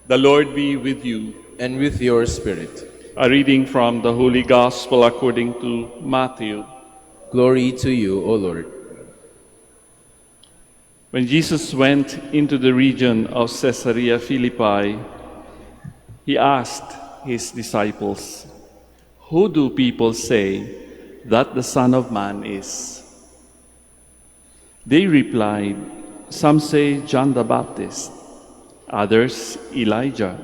The Lord be with you. And with your spirit. A reading from the Holy Gospel according to Matthew. Glory to you, O Lord. When Jesus went into the region of Caesarea Philippi, he asked his disciples, "Who do people say that the Son of Man is?" They replied, "Some say John the Baptist, others Elijah,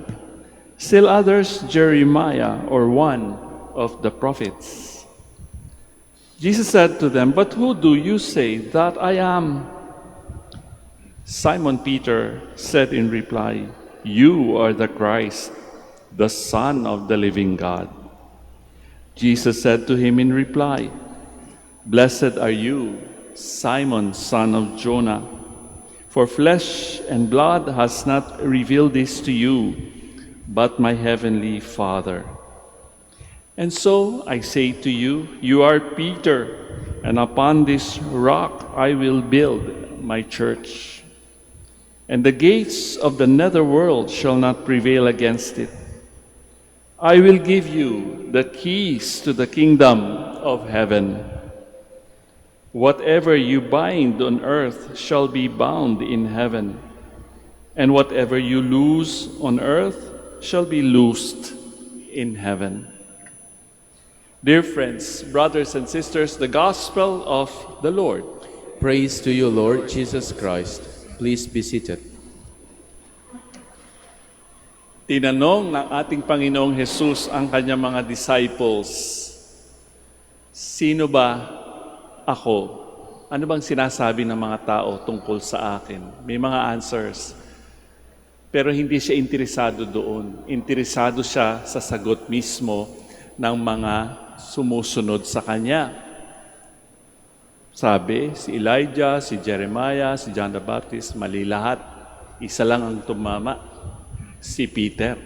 still others Jeremiah or one of the prophets." Jesus said to them, "But who do you say that I am?" Simon Peter said in reply, "You are the Christ, the Son of the living God." Jesus said to him in reply, "Blessed are you, Simon, son of Jonah, for flesh and blood has not revealed this to you, but my heavenly Father. And so I say to you, you are Peter, and upon this rock I will build my church. And the gates of the netherworld shall not prevail against it. I will give you the keys to the kingdom of heaven. Whatever you bind on earth shall be bound in heaven, and whatever you loose on earth shall be loosed in heaven." Dear friends, brothers and sisters, the Gospel of the Lord. Praise to you, Lord Jesus Christ. Please be seated. Tinanong ng ating Panginoong Jesus ang kanyang mga disciples, "Sino ba ako?" Ano bang sinasabi ng mga tao tungkol sa akin? May mga answers. Pero hindi siya interesado doon. Interesado siya sa sagot mismo ng mga sumusunod sa kanya. Sabi, si Elijah, si Jeremiah, si John the Baptist, mali lahat. Isa lang ang tumama, si Peter.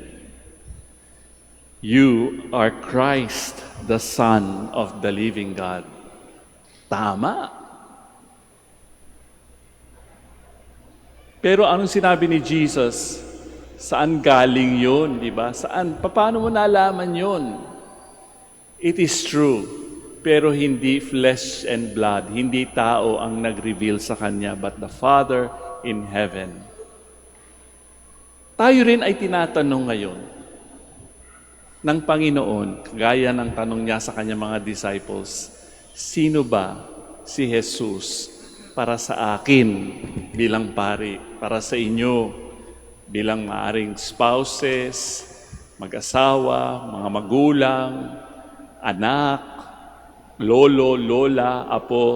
"You are Christ, the Son of the living God." Tama. Pero anong sinabi ni Jesus? Saan galing yun, di ba? Saan? Paano mo nalaman yun? It is true, pero hindi flesh and blood, hindi tao ang nag-reveal sa kanya, but the Father in heaven. Tayo rin ay tinatanong ngayon ng Panginoon, gaya ng tanong niya sa kanyang mga disciples, sino ba si Jesus para sa akin bilang pari, para sa inyo bilang maaring spouses, mag-asawa, mga magulang, anak, lolo, lola, apo,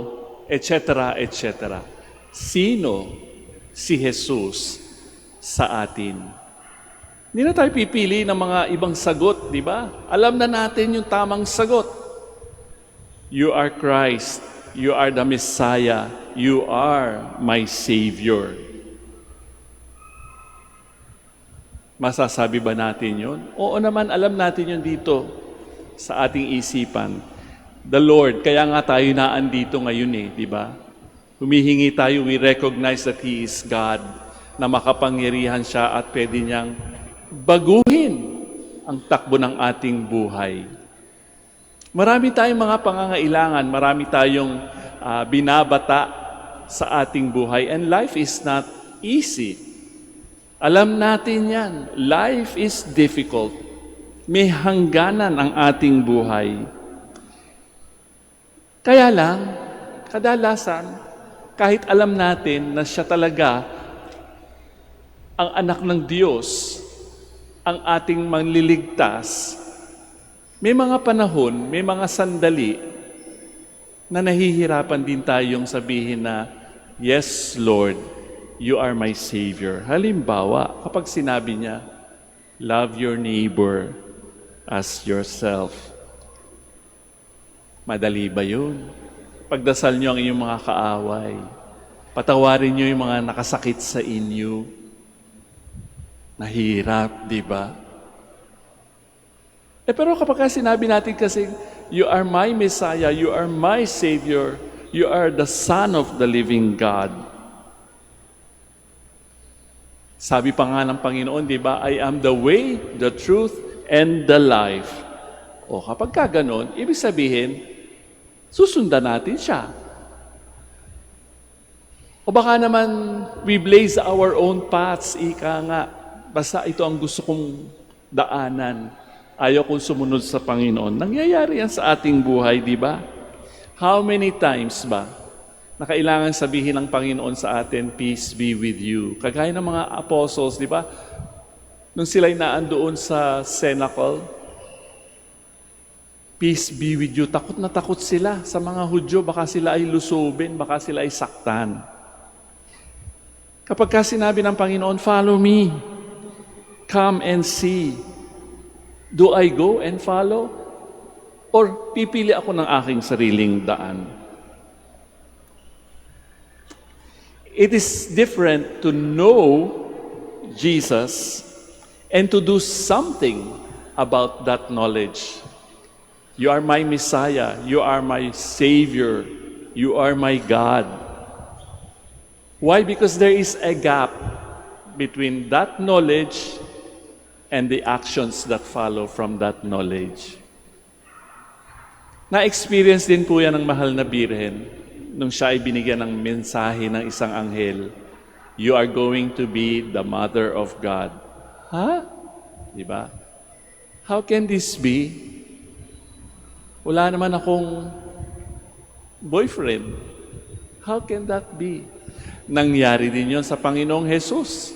etc., etc. Sino si Jesus sa atin? Hindi na tayo pipili ng mga ibang sagot, di ba? Alam na natin yung tamang sagot. You are Christ. You are the Messiah. You are my Savior. Masasabi ba natin yun? Oo naman, alam natin yun dito sa ating isipan. The Lord, kaya nga tayo naandito ngayon di ba? Humihingi tayo, we recognize that He is God, na makapangyarihan siya at pwede niyang baguhin ang takbo ng ating buhay. Marami tayong mga pangangailangan, marami tayong binabata sa ating buhay, and life is not easy. Alam natin yan, life is difficult. May hangganan ang ating buhay. Kaya lang, kadalasan, kahit alam natin na siya talaga ang anak ng Diyos, ang ating manliligtas, may mga panahon, may mga sandali na nahihirapan din tayong sabihin na, "Yes, Lord, you are my Savior." Halimbawa, kapag sinabi niya, "Love your neighbor as yourself." Madali ba yun? Pagdasal niyo ang inyong mga kaaway. Patawarin niyo yung mga nakasakit sa inyo. Nahirap, di ba? Pero kapag sinabi natin kasi, "You are my Messiah, you are my Savior, you are the Son of the living God," Sabi pa nga ng Panginoon, di ba, I am the way, the truth, and the life. O kapag ka ganon, ibig sabihin, susundan natin siya. O baka naman, we blaze our own paths, ika nga. Basta ito ang gusto kong daanan. Ayaw kong sumunod sa Panginoon. Nangyayari yan sa ating buhay, di ba? How many times ba na kailangan sabihin ng Panginoon sa atin, peace be with you. Kagaya ng mga apostles, di ba? Nung sila'y naandoon sa cenacle, peace be with you. Takot na takot sila sa mga Hudyo. Baka sila ay lusubin, baka sila ay saktan. Kapag ka sinabi ng Panginoon, follow me, come and see. Do I go and follow? Or pipili ako ng aking sariling daan? It is different to know Jesus and to do something about that knowledge. You are my Messiah. You are my Savior. You are my God. Why? Because there is a gap between that knowledge and the actions that follow from that knowledge. Na-experience din po yan ng mahal na Birhen nung siya ay binigyan ng mensahe ng isang anghel. You are going to be the mother of God. Ha? Diba? How can this be? Wala naman akong boyfriend. How can that be? Nangyari din yon sa Panginoong Jesus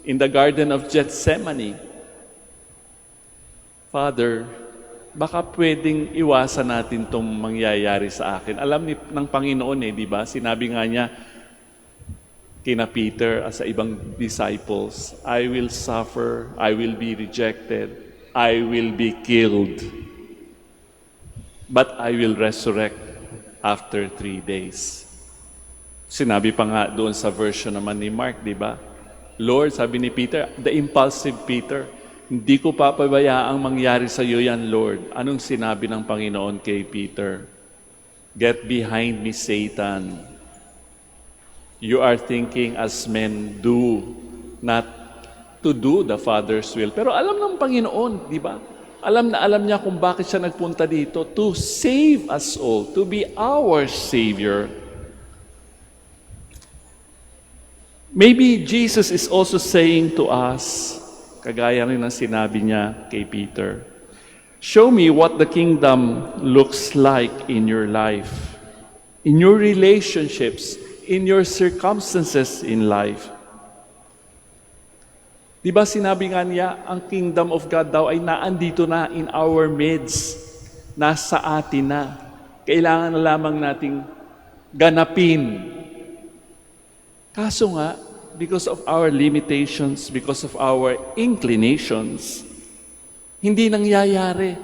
in the Garden of Gethsemane. Father, baka pwedeng iwasan natin itong mangyayari sa akin. Alam ng Panginoon di ba? Sinabi nga niya kina Peter at sa ibang disciples, I will suffer, I will be rejected, I will be killed. But I will resurrect after 3 days. Sinabi pa nga doon sa version naman ni Mark, di ba? Lord, sabi ni Peter, the impulsive Peter, hindi ko papabayaang mangyari sa iyo yan, Lord. Anong sinabi ng Panginoon kay Peter? Get behind me, Satan. You are thinking as men do, not to do the Father's will. Pero alam ng Panginoon, di ba? Alam na alam niya kung bakit siya nagpunta dito. To save us all, to be our Savior. Maybe Jesus is also saying to us, kagaya rin ng sinabi niya kay Peter, show me what the kingdom looks like in your life, in your relationships, in your circumstances in life. Di ba sinabi nga niya, ang kingdom of God daw ay naandito na in our midst, nasa atin na. Kailangan na lamang nating ganapin. Kaso nga, because of our limitations, because of our inclinations, hindi nangyayari.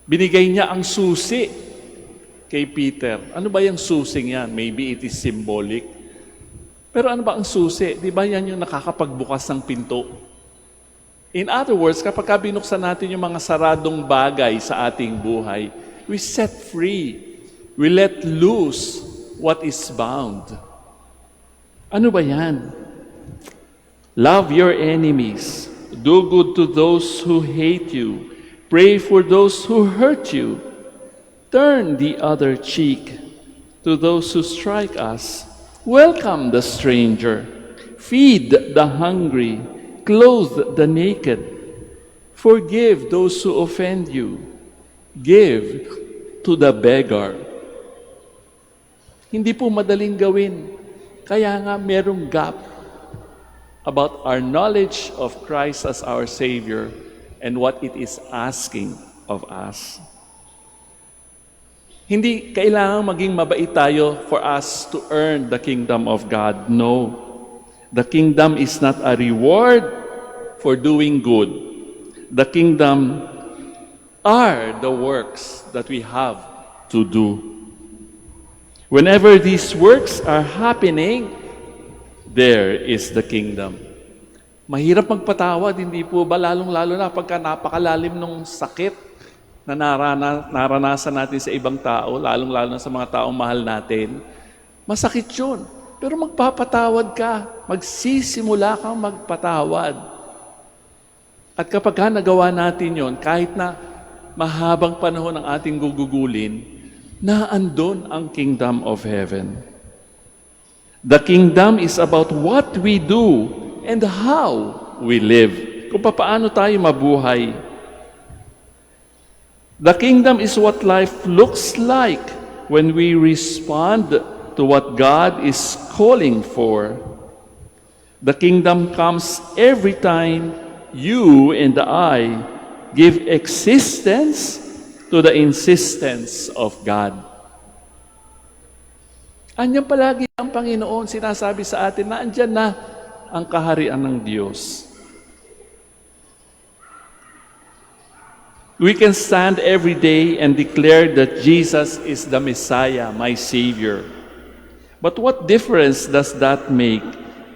Binigay niya ang susi kay Peter. Ano ba yung susing yan? Maybe it is symbolic. Pero ano ba ang susi? Di ba yan yung nakakapagbukas ng pinto? In other words, kapag binuksan natin yung mga saradong bagay sa ating buhay, we set free. We let loose what is bound. Ano ba yan? Love your enemies. Do good to those who hate you. Pray for those who hurt you. Turn the other cheek to those who strike us. Welcome the stranger. Feed the hungry. Clothe the naked. Forgive those who offend you. Give to the beggar. Hindi po madaling gawin. Kaya nga merong gap about our knowledge of Christ as our Savior and what it is asking of us. Hindi kailangan maging mabait tayo for us to earn the kingdom of God. No. The kingdom is not a reward for doing good. The kingdom are the works that we have to do. Whenever these works are happening, there is the kingdom. Mahirap magpatawad, hindi po ba? Lalong-lalo na pagka napakalalim ng sakit na naranasan natin sa ibang tao, lalong-lalo na sa mga taong mahal natin. Masakit yun. Pero magpapatawad ka. Magsisimula kang magpatawad. At kapag nagawa natin yon, kahit na mahabang panahon ang ating gugugulin, naandun ang kingdom of heaven. The kingdom is about what we do and how we live. Kung paano tayo mabuhay. The kingdom is what life looks like when we respond to what God is calling for. The kingdom comes every time you and I give existence to the insistence of God. Andiyan palagi ang Panginoon, sinasabi sa atin na andyan na ang kaharian ng Diyos. We can stand every day and declare that Jesus is the Messiah, my Savior. But what difference does that make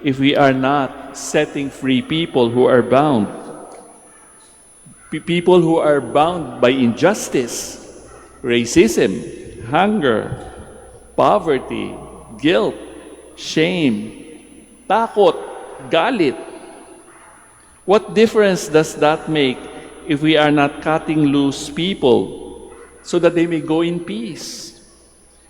if we are not setting free people who are bound? People who are bound by injustice, racism, hunger, poverty, guilt, shame, takot, galit. What difference does that make if we are not cutting loose people so that they may go in peace?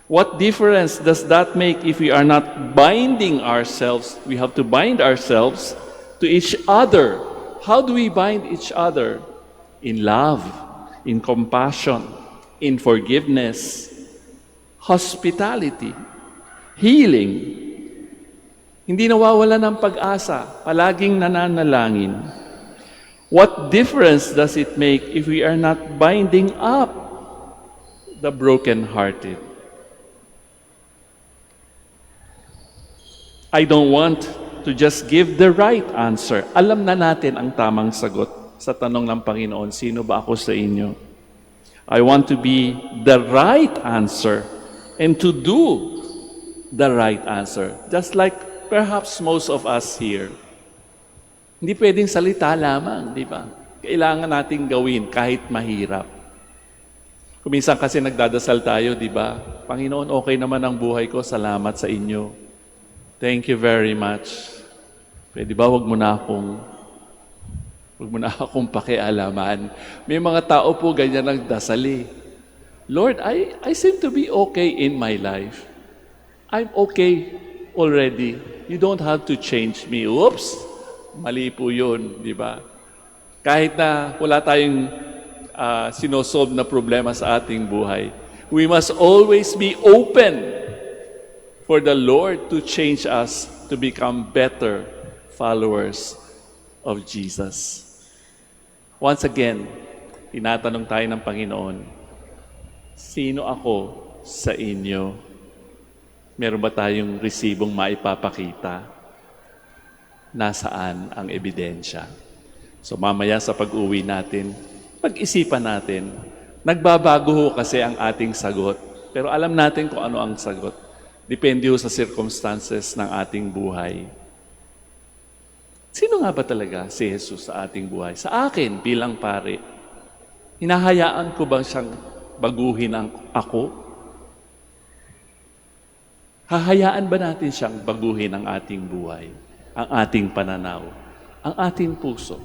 What difference does that make if we are not binding ourselves? We have to bind ourselves to each other. How do we bind each other? In love, in compassion, in forgiveness, hospitality, healing. Hindi nawawala ng pag-asa, palaging nananalangin. What difference does it make if we are not binding up the brokenhearted? I don't want to just give the right answer. Alam na natin ang tamang sagot sa tanong ng Panginoon, sino ba ako sa inyo? I want to be the right answer and to do the right answer. Just like perhaps most of us here. Hindi pwedeng salita lamang, di ba? Kailangan nating gawin kahit mahirap. Kuminsan kasi nagdadasal tayo, di ba? Panginoon, okay naman ang buhay ko, salamat sa inyo. Thank you very much. Pwede ba wag mo na akong pakialaman. May mga tao po ganyan nagdasali. Lord, I seem to be okay in my life. I'm okay already. You don't have to change me. Oops! Mali po yun, di ba? Kahit na wala tayong sinosolve na problema sa ating buhay, we must always be open for the Lord to change us to become better followers of Jesus. Once again, tinatanong tayo ng Panginoon, sino ako sa inyo? Meron ba tayong resibong maipapakita? Nasaan ang ebidensya? So mamaya sa pag-uwi natin, pag-isipan natin, nagbabago ho kasi ang ating sagot. Pero alam natin kung ano ang sagot. Depende ho sa circumstances ng ating buhay. Sino nga ba talaga si Jesus sa ating buhay? Sa akin bilang pare, hinahayaan ko bang siyang baguhin ako? Hahayaan ba natin siyang baguhin ang ating buhay, ang ating pananaw, ang ating puso?